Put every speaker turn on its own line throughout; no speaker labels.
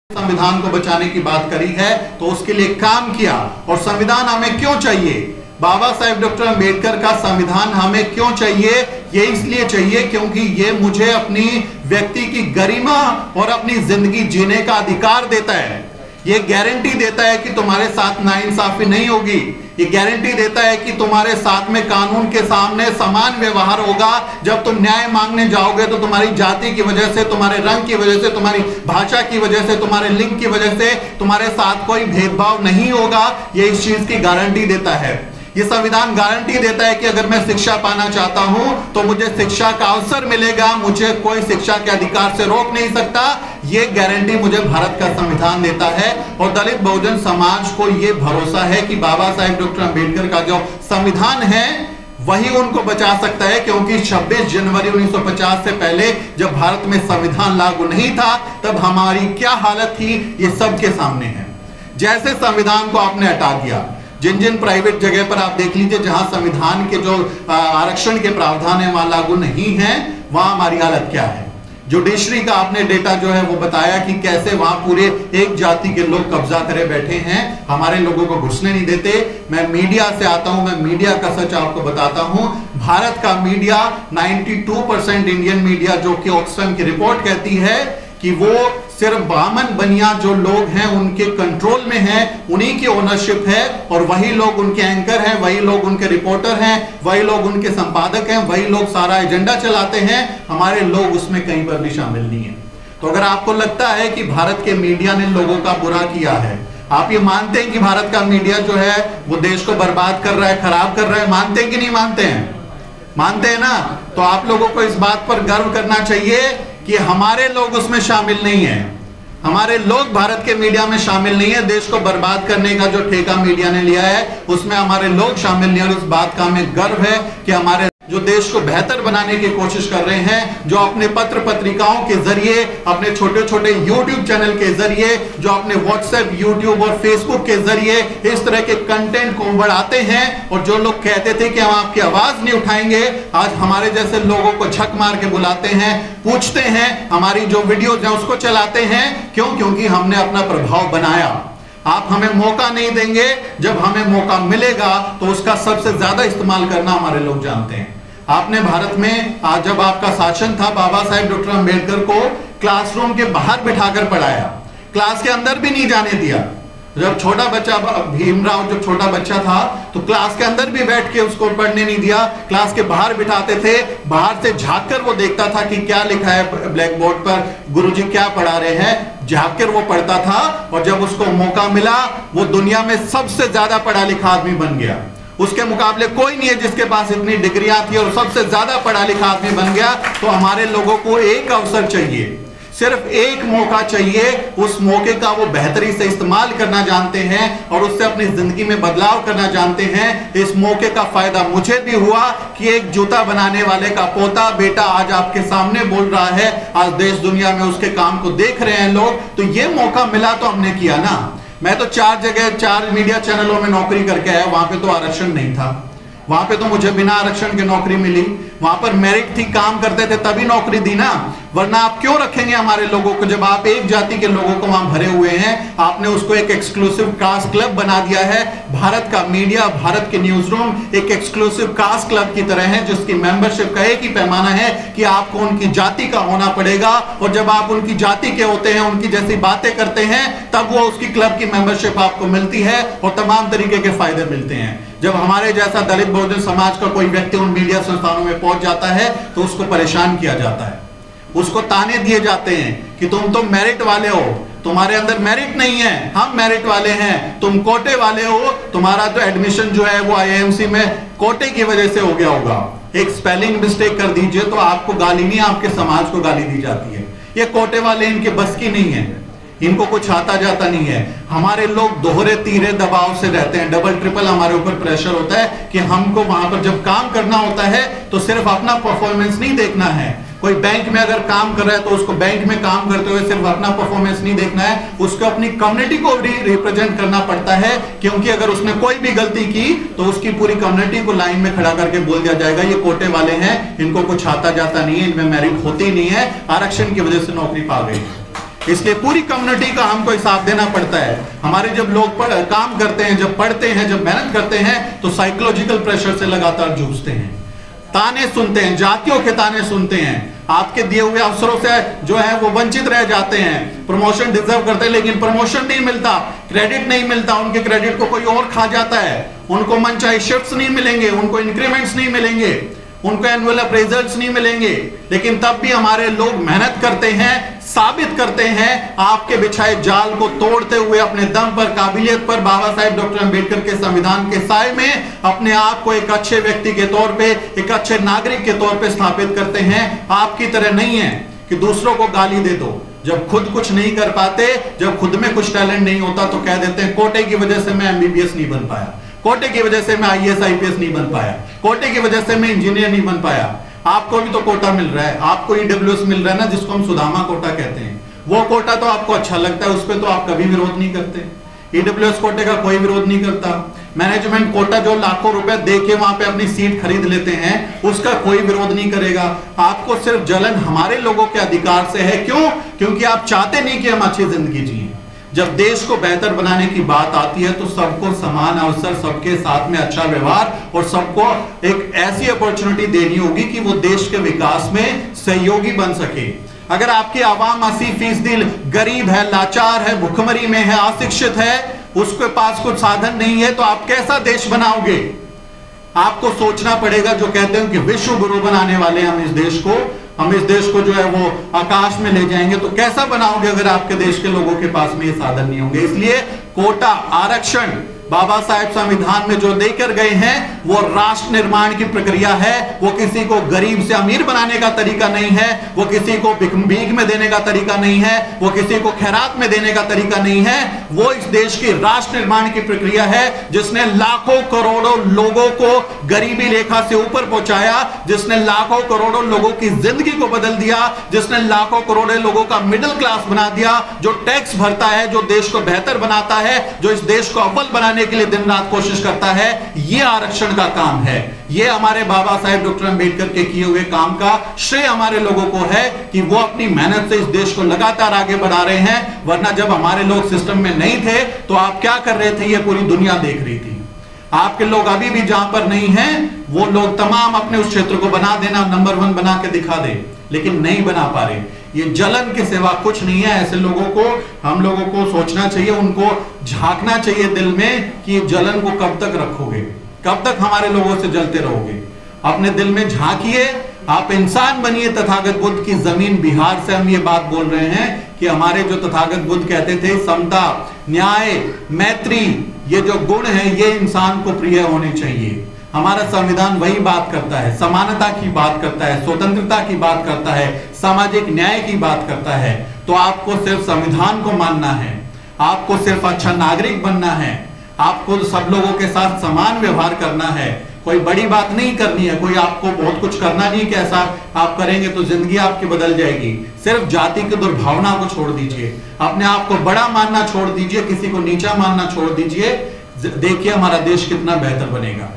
संविधान को बचाने की बात करी है तो उसके लिए काम किया। और संविधान हमें क्यों चाहिए, बाबा साहेब डॉक्टर अंबेडकर का संविधान हमें क्यों चाहिए, ये इसलिए चाहिए क्योंकि ये मुझे अपनी व्यक्ति की गरिमा और अपनी जिंदगी जीने का अधिकार देता है। ये गारंटी देता है कि तुम्हारे साथ नाइंसाफी नहीं होगी। ये गारंटी देता है कि तुम्हारे साथ में कानून के सामने समान व्यवहार होगा। जब तुम न्याय मांगने जाओगे तो तुम्हारी जाति की वजह से, तुम्हारे रंग की वजह से, तुम्हारी भाषा की वजह से, तुम्हारे लिंग की वजह से तुम्हारे साथ कोई भेदभाव नहीं होगा। ये इस चीज की गारंटी देता है। ये संविधान गारंटी देता है कि अगर मैं शिक्षा पाना चाहता हूं तो मुझे शिक्षा का अवसर मिलेगा, मुझे कोई शिक्षा के अधिकार से रोक नहीं सकता। ये गारंटी मुझे भारत का संविधान देता है। और दलित बहुजन समाज को ये भरोसा है कि बाबा साहेब डॉक्टर अंबेडकर का जो संविधान है वही उनको बचा सकता है, क्योंकि 26 जनवरी 1950 से पहले जब भारत में संविधान लागू नहीं था तब हमारी क्या हालत थी ये सबके सामने है। जैसे संविधान को आपने हटा दिया, जिन जिन प्राइवेट जगह पर आप देख लीजिए जहां संविधान के जो आरक्षण के प्रावधान है वहां लागू नहीं है, वहां हमारी हालत क्या है। जुडिशरी का आपने डेटा जो है वो बताया कि कैसे वहां पूरे एक जाति के लोग कब्जा करे बैठे हैं, हमारे लोगों को घुसने नहीं देते। मैं मीडिया से आता हूं, मैं मीडिया का सच आपको बताता हूं। भारत का मीडिया 92% इंडियन मीडिया, जो कि ऑक्सफैम की रिपोर्ट कहती है कि वो सिर्फ बामन बनिया जो लोग हैं उनके कंट्रोल में है, उन्हीं की ओनरशिप है, और वही लोग उनके एंकर हैं, वही लोग उनके रिपोर्टर हैं, वही लोग उनके संपादक हैं, वही लोग सारा एजेंडा चलाते हैं। हमारे लोग उसमें कहीं पर भी शामिल नहीं है। तो अगर आपको लगता है कि भारत के मीडिया ने लोगों का बुरा किया है, आप ये मानते हैं कि भारत का मीडिया जो है वो देश को बर्बाद कर रहा है, खराब कर रहा है, मानते हैं कि नहीं मानते हैं? मानते हैं ना? तो आप लोगों को इस बात पर गर्व करना चाहिए कि हमारे लोग उसमें शामिल नहीं है। हमारे लोग भारत के मीडिया में शामिल नहीं है। देश को बर्बाद करने का जो ठेका मीडिया ने लिया है उसमें हमारे लोग शामिल नहीं है। और इस बात का हमें गर्व है कि हमारे जो देश को बेहतर बनाने की कोशिश कर रहे हैं, जो अपने पत्र पत्रिकाओं के जरिए, अपने छोटे छोटे यूट्यूब चैनल के जरिए, जो अपने व्हाट्सएप, यूट्यूब और फेसबुक के जरिए इस तरह के कंटेंट को बढ़ाते हैं। और जो लोग कहते थे कि हम आपकी आवाज नहीं उठाएंगे, आज हमारे जैसे लोगों को झक मार के बुलाते हैं, पूछते हैं, हमारी जो वीडियोज है उसको चलाते हैं। क्यों? क्योंकि हमने अपना प्रभाव बनाया। आप हमें मौका नहीं देंगे, जब हमें मौका मिलेगा तो उसका सबसे ज्यादा इस्तेमाल करना हमारे लोग जानते हैं। आपने भारत में आज जब आपका शासन था, बाबा साहेब डॉक्टर अंबेडकर को क्लासरूम के बाहर बिठाकर पढ़ाया, क्लास के अंदर भी नहीं जाने दिया। जब छोटा बच्चा भीमराव जब छोटा बच्चा था तो क्लास के अंदर भी बैठ के उसको पढ़ने नहीं दिया, क्लास के बाहर बिठाते थे। बाहर से झांक कर वो देखता था कि क्या लिखा है ब्लैक बोर्ड पर, गुरुजी क्या पढ़ा रहे हैं, झांक कर वो पढ़ता था। और जब उसको मौका मिला वो दुनिया में सबसे ज्यादा पढ़ा लिखा आदमी बन गया। उसके मुकाबले कोई नहीं है जिसके पास इतनी डिग्रियां थी और सबसे ज्यादा पढ़ा लिखा आदमी बन गया। तो हमारे लोगों को एक अवसर चाहिए, सिर्फ एक मौका चाहिए। उस मौके का वो बेहतरी से इस्तेमाल करना जानते हैं और उससे अपनी जिंदगी में बदलाव करना जानते हैं। इस मौके का फायदा मुझे भी हुआ कि एक जूता बनाने वाले का पोता बेटा आज आपके सामने बोल रहा है, आज देश दुनिया में उसके काम को देख रहे हैं लोग। तो ये मौका मिला तो हमने किया ना। मैं तो 4 जगह 4 मीडिया चैनलों में नौकरी करके आया, वहां पे तो आरक्षण नहीं था, वहां पे तो मुझे बिना आरक्षण के नौकरी मिली। वहां पर मेरिट थी, काम करते थे तभी नौकरी दी ना, वरना आप क्यों रखेंगे हमारे लोगों को जब आप एक जाति के लोगों को वहां भरे हुए हैं। आपने उसको एक एक्सक्लूसिव कास्ट क्लब बना दिया है। भारत का मीडिया, भारत के न्यूज रूम एक एक्सक्लूसिव कास्ट क्लब की तरह है, जिसकी मेंबरशिप का एक ही पैमाना है कि आपको उनकी जाति का होना पड़ेगा। और जब आप उनकी जाति के होते हैं, उनकी जैसी बातें करते हैं, तब वो उसकी क्लब की मेंबरशिप आपको मिलती है और तमाम तरीके के फायदे मिलते हैं। जब हमारे जैसा दलित बहुजन समाज का कोई व्यक्ति उन मीडिया संस्थानों में पहुंच जाता है तो उसको परेशान किया जाता है, उसको ताने दिए जाते हैं कि तुम तो मेरिट वाले हो, तुम्हारे अंदर मेरिट नहीं है, हम मेरिट वाले हैं, तुम कोटे वाले हो, तुम्हारा तो एडमिशन जो है वो आईआईएमसी में कोटे की वजह से हो गया होगा। एक स्पेलिंग मिस्टेक कर दीजिए तो आपको गाली नहीं, आपके समाज को गाली दी जाती है। ये कोटे वाले इनके बस की नहीं है, इनको कुछ आता जाता नहीं है। हमारे लोग दोहरे तीरे दबाव से रहते हैं, डबल ट्रिपल हमारे ऊपर प्रेशर होता है कि हमको वहां पर जब काम करना होता है तो सिर्फ अपना परफॉर्मेंस नहीं देखना है। कोई बैंक में अगर काम कर रहा है तो उसको बैंक में काम करते हुए सिर्फ अपना परफॉर्मेंस नहीं देखना है, उसको अपनी कम्युनिटी को भी रिप्रेजेंट करना पड़ता है। क्योंकि अगर उसने कोई भी गलती की तो उसकी पूरी कम्युनिटी को लाइन में खड़ा करके बोल दिया जाएगा ये कोटे वाले हैं, इनको कुछ आता जाता नहीं है, इनमें मेरिट होती नहीं है, आरक्षण की वजह से नौकरी पा गई। इसलिए पूरी कम्युनिटी का हमको हिसाब देना पड़ता है। हमारे जब लोग काम करते हैं, जब पढ़ते हैं, जब मेहनत करते हैं, तो साइकोलॉजिकल प्रेशर से लगातार जूझते हैं, ताने सुनते हैं, जातियों के ताने सुनते हैं, आपके दिए हुए अवसरों से जो है वो वंचित रह जाते हैं, प्रमोशन डिजर्व करते हैं लेकिन प्रमोशन नहीं मिलता, क्रेडिट नहीं मिलता, उनके क्रेडिट को कोई और खा जाता है, उनको मनचाही शिफ्ट्स नहीं मिलेंगे, उनको इंक्रीमेंट्स नहीं मिलेंगे, उनको एनुअल अप्रेजल्स नहीं मिलेंगे, लेकिन तब भी हमारे लोग मेहनत करते हैं, साबित करते हैं, आपके बिछाए जाल को तोड़ते हुए अपने दम पर, काबिलियत पर, बाबा साहेब डॉक्टर अंबेडकर के संविधान के साए में अपने आप को एक अच्छे व्यक्ति के तौर पे, एक अच्छे नागरिक के तौर पे स्थापित करते हैं। आपकी तरह नहीं है कि दूसरों को गाली दे दो, जब खुद कुछ नहीं कर पाते, जब खुद में कुछ टैलेंट नहीं होता तो कह देते हैं कोटे की वजह से मैं एमबीबीएस नहीं बन पाया, कोटे की वजह से मैं आईएएस आईपीएस नहीं बन पाया, कोटे की वजह से मैं इंजीनियर नहीं बन पाया। आपको भी तो कोटा मिल रहा है, आपको ईडब्ल्यूएस मिल रहा है ना, जिसको हम सुदामा कोटा कहते हैं, वो कोटा तो आपको अच्छा लगता है, उस पर तो आप कभी विरोध नहीं करते। ईडब्ल्यूएस कोटे का कोई विरोध नहीं करता। मैनेजमेंट कोटा जो लाखों रुपए दे के वहां पे अपनी सीट खरीद लेते हैं, उसका कोई विरोध नहीं करेगा। आपको सिर्फ जलन हमारे लोगों के अधिकार से है। क्यों? क्योंकि आप चाहते नहीं कि हम अच्छी जिंदगी जिए। जब देश को बेहतर बनाने की बात आती है तो सबको समान अवसर, सबके साथ में अच्छा व्यवहार और सबको एक ऐसी अपॉर्चुनिटी देनी होगी कि वो देश के विकास में सहयोगी बन सके। अगर आपकी आवाम 80% गरीब है, लाचार है, भुखमरी में है, अशिक्षित है, उसके पास कुछ साधन नहीं है, तो आप कैसा देश बनाओगे? आपको सोचना पड़ेगा। जो कहते हैं कि विश्व गुरु बनाने वाले हम इस देश को, हम इस देश को जो है वो आकाश में ले जाएंगे, तो कैसा बनाओगे अगर आपके देश के लोगों के पास में ये साधन नहीं होंगे? इसलिए कोटा, आरक्षण बाबा साहेब संविधान में जो देकर गए हैं वो राष्ट्र निर्माण की प्रक्रिया है। वो किसी को गरीब से अमीर बनाने का तरीका नहीं है, वो किसी को भीख में देने का तरीका नहीं है, वो किसी को खैरात में देने का तरीका नहीं है। वो इस देश की राष्ट्र निर्माण की प्रक्रिया है जिसने लाखों करोड़ों लोगों को गरीबी रेखा से ऊपर पहुंचाया, जिसने लाखों करोड़ों लोगों की जिंदगी को बदल दिया, जिसने लाखों करोड़ों लोगों का मिडिल क्लास बना दिया, जो टैक्स भरता है, जो देश को बेहतर बनाता है, जो इस देश को अव्वल बनाने के लिए दिन रात कोशिश करता है। यह आरक्षण का काम है। यह हमारे बाबा साहेब डॉक्टर अंबेडकर के किए हुए काम का श्रेय हमारे लोगों को है कि वो अपनी मेहनत से इस देश को लगातार आगे बढ़ा रहे हैं। वरना जब हमारे लोग सिस्टम में नहीं थे तो आप क्या कर रहे थे, ये पूरी दुनिया देख रही थी। आपके लोग अभी भी जहां पर नहीं हैं, वो लोग तमाम अपने उस क्षेत्र को बना देना, नंबर 1 बना के दिखा दे, लेकिन नहीं बना पा रहे। ये जलन के सिवा कुछ नहीं है। ऐसे लोगों को, हम लोगों को सोचना चाहिए, उनको झांकना चाहिए दिल में कि जलन को कब तक रखोगे, कब तक हमारे लोगों से जलते रहोगे। अपने दिल में झांकिए, आप इंसान बनिए। तथागत बुद्ध की जमीन बिहार से हम ये बात बोल रहे हैं कि हमारे जो तथागत बुद्ध कहते थे, समता, न्याय, मैत्री, ये जो गुण है ये इंसान को प्रिय होने चाहिए। हमारा संविधान वही बात करता है, समानता की बात करता है, स्वतंत्रता की बात करता है, सामाजिक न्याय की बात करता है। तो आपको सिर्फ संविधान को मानना है, आपको सिर्फ अच्छा नागरिक बनना है, आपको सब लोगों के साथ समान व्यवहार करना है। कोई बड़ी बात नहीं करनी है, कोई आपको बहुत कुछ करना नहीं कि ऐसा आप करेंगे तो जिंदगी आपकी बदल जाएगी। सिर्फ जाति की दुर्भावना को छोड़ दीजिए, अपने आप को बड़ा मानना छोड़ दीजिए, किसी को नीचा मानना छोड़ दीजिए। देखिए हमारा देश कितना बेहतर बनेगा।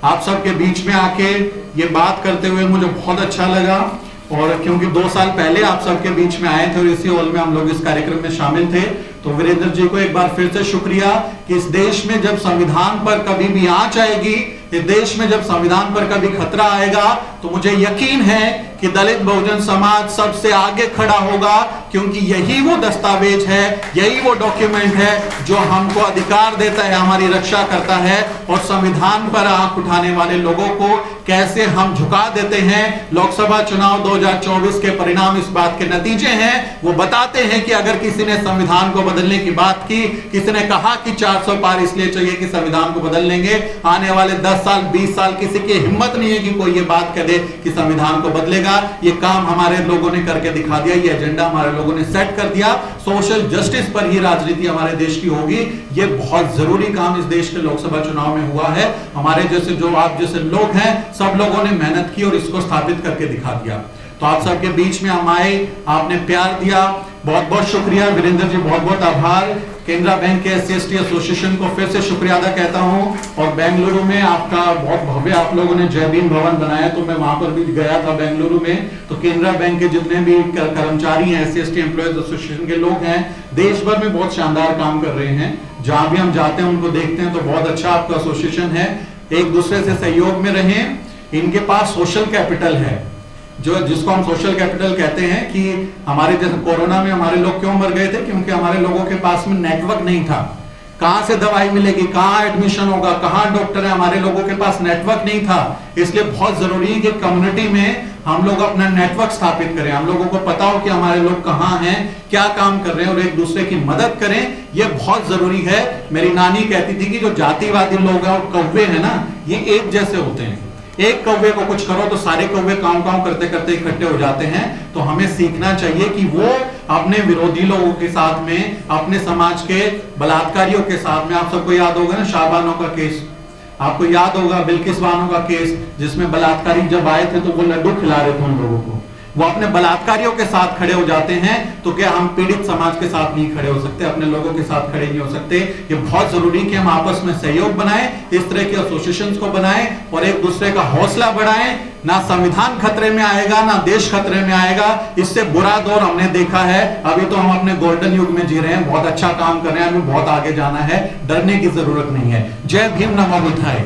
आप सबके बीच में आके ये बात करते हुए मुझे बहुत अच्छा लगा, और क्योंकि 2 साल पहले आप सबके बीच में आए थे और इसी हॉल में हम लोग इस कार्यक्रम में शामिल थे, तो वीरेंद्र जी को एक बार फिर से शुक्रिया कि इस देश में जब संविधान पर कभी भी आंच आएगी, इस देश में जब संविधान पर कभी खतरा आएगा, तो मुझे यकीन है कि दलित बहुजन समाज सबसे आगे खड़ा होगा, क्योंकि यही वो दस्तावेज है, यही वो डॉक्यूमेंट है जो हमको अधिकार देता है, हमारी रक्षा करता है। और संविधान पर आंख उठाने वाले लोगों को कैसे हम झुका देते हैं। लोकसभा चुनाव 2024 के परिणाम इस बात के नतीजे हैं। वो बताते हैं कि अगर किसी ने संविधान को बदलने की बात की, किसी ने कहा कि 400 पार इसलिए चाहिए कि संविधान को बदल लेंगे, आने वाले 10 साल 20 साल किसी की हिम्मत नहीं है कि कोई ये बात कह दे कि संविधान को बदलेगा। ये काम हमारे लोगों ने करके दिखा दिया, ये एजेंडा हमारे लोगों ने सेट कर दिया। सोशल जस्टिस पर ही राजनीति हमारे देश की होगी। ये बहुत जरूरी काम इस देश के लोकसभा चुनाव में हुआ है। हमारे जैसे जो आप जैसे लोग हैं, सब लोगों ने मेहनत की और इसको स्थापित करके दिखा दिया। तो आप सबके बीच में हम आए, आपने प्यार दिया, बहुत बहुत शुक्रिया वीरेंद्र जी, बहुत बहुत आभार। केनरा बैंक के SC/ST एसोसिएशन को फिर से शुक्रिया अदा कहता हूं। और बेंगलुरु में आपका बहुत भव्य आप लोगों ने जय भीम भवन बनाया, तो मैं वहां पर भी गया था बेंगलुरु में। तो केनरा बैंक के जितने भी कर्मचारी हैं, SC/ST एम्प्लॉयज एसोसिएशन के लोग हैं, देश भर में बहुत शानदार काम कर रहे हैं। जहां भी हम जाते हैं उनको देखते हैं तो बहुत अच्छा आपका एसोसिएशन है। एक दूसरे से सहयोग में रहें। इनके पास सोशल कैपिटल है, जो जिसको हम सोशल कैपिटल कहते हैं। कि हमारे जैसे कोरोना में हमारे लोग क्यों मर गए थे, क्योंकि हमारे लोगों के पास में नेटवर्क नहीं था। कहां से दवाई मिलेगी, कहां एडमिशन होगा, कहां डॉक्टर है, हमारे लोगों के पास नेटवर्क नहीं था। इसलिए बहुत जरूरी है कि कम्युनिटी में हम लोग अपना नेटवर्क स्थापित करें, हम लोगों को पता हो कि हमारे लोग कहां हैं, क्या काम कर रहे हैं, और एक दूसरे की मदद करें। यह बहुत जरूरी है। मेरी नानी कहती थी कि जो जातिवादी लोग हैं और कौवे हैं ना, ये एक जैसे होते हैं। एक कौवे को कुछ करो तो सारे कौवे काम करते करते इकट्ठे हो जाते हैं। तो हमें सीखना चाहिए कि वो अपने विरोधी लोगों के साथ में, अपने समाज के बलात्कारियों के साथ में, आप सबको याद होगा ना शाहबानो का केस, आपको याद होगा बिल्किस बानो का केस, जिसमें बलात्कारी जब आए थे तो वो लड्डू खिला रहे थे उन लोगों को। वो अपने बलात्कारियों के साथ खड़े हो जाते हैं, तो क्या हम पीड़ित समाज के साथ नहीं खड़े हो सकते, अपने लोगों के साथ खड़े नहीं हो सकते। ये बहुत जरूरी कि हम आपस में सहयोग बनाएं, इस तरह के एसोसिएशंस को बनाएं और एक दूसरे का हौसला बढ़ाएं। ना संविधान खतरे में आएगा, ना देश खतरे में आएगा। इससे बुरा दौर हमने देखा है। अभी तो हम अपने गोल्डन युग में जी रहे हैं, बहुत अच्छा काम कर रहे हैं, हमें बहुत आगे जाना है, डरने की जरूरत नहीं है। जय भीम, नमो बुद्धाय।